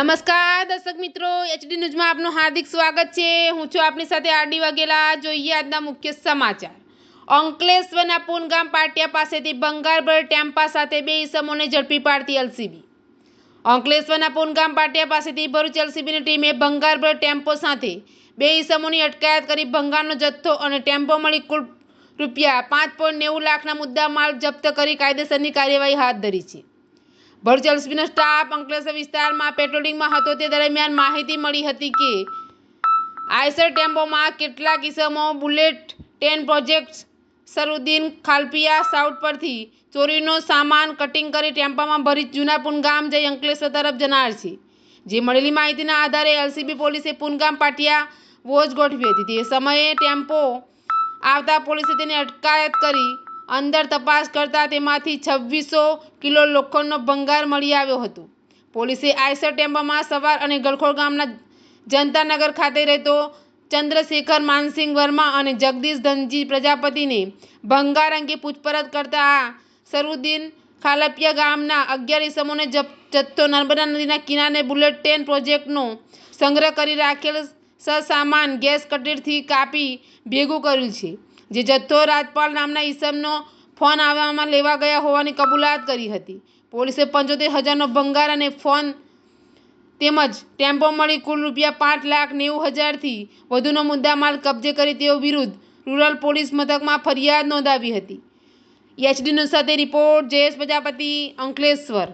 નમસ્કાર દર્શક મિત્રો, એચડી ન્યૂઝમાં આપનું હાર્દિક સ્વાગત છે। હું છું આપની સાથે આરડી વાઘેલા। જોઈએ આજના મુખ્ય સમાચાર। અંકલેશ્વરના પૂનગામ પાટિયા પાસેથી ભંગારભર ટેમ્પા સાથે બે ઈસમોને ઝડપી પાડતી એલસીબી। અંકલેશ્વરના પૂનગામ પાટિયા પાસેથી ભરૂચ એલસીબીની ટીમે ભંગારભર ટેમ્પો સાથે બે ઈસમોની અટકાયત કરી ભંગારનો જથ્થો અને ટેમ્પો મળી કુલ ₹5.90 લાખના મુદ્દામાલ જપ્ત કરી કાયદેસરની કાર્યવાહી હાથ ધરી છે। ભરૂચ એલસીબીનો સ્ટાફ અંકલેશ્વર વિસ્તારમાં પેટ્રોલિંગમાં હતો તે દરમિયાન માહિતી મળી હતી કે આઈસર ટેમ્પોમાં કેટલાક ઈસમો બુલેટ ટ્રેન પ્રોજેક્ટ સરુદ્દીન ખાલપિયા સાઉથ પરથી ચોરીનો સામાન કટિંગ કરી ટેમ્પામાં ભરી જૂના પૂનગામ જઈ અંકલેશ્વર તરફ જનાર છે। જે મળેલી માહિતીના આધારે એલસીબી પોલીસે પૂનગામ પાટિયા વોચ ગોઠવી હતી। તે સમયે ટેમ્પો આવતા પોલીસે તેની અટકાયત કરી અંદર તપાસ કરતા તેમાંથી 2600 કિલો લોખંડનો ભંગાર મળી આવ્યો હતો। પોલીસે આઈસર ટેમ્પામાં સવાર અને ગલખોડ ગામના જનતાનગર ખાતે રહેતો ચંદ્રશેખર માનસિંહ વર્મા અને જગદીશ ધનજી પ્રજાપતિને ભંગાર અંગે પૂછપરછ કરતા આ સરુદ્દીન ખાલપિયા ગામના 11 ઈસમોને જથ્થો નર્મદા નદીના કિનારે બુલેટ ટ્રેન પ્રોજેક્ટનો સંગ્રહ કરી રાખેલ સસામાન ગેસ કટરથી કાપી ભેગું કર્યું છે। જે જથ્થો રાજપાલ નામના ઈસમનો ફોન આવવામાં લેવા ગયા હોવાની કબૂલાત કરી હતી। પોલીસે 75,000નો ભંગાર અને ફોન તેમજ ટેમ્પો મળી કુલ ₹5,90,000થી વધુનો મુદ્દામાલ કબજે કરી તેઓ વિરુદ્ધ રૂરલ પોલીસ મથકમાં ફરિયાદ નોંધાવી હતી। એચડી ન્યૂઝ સાથે રિપોર્ટ જયેશ પ્રજાપતિ, અંકલેશ્વર।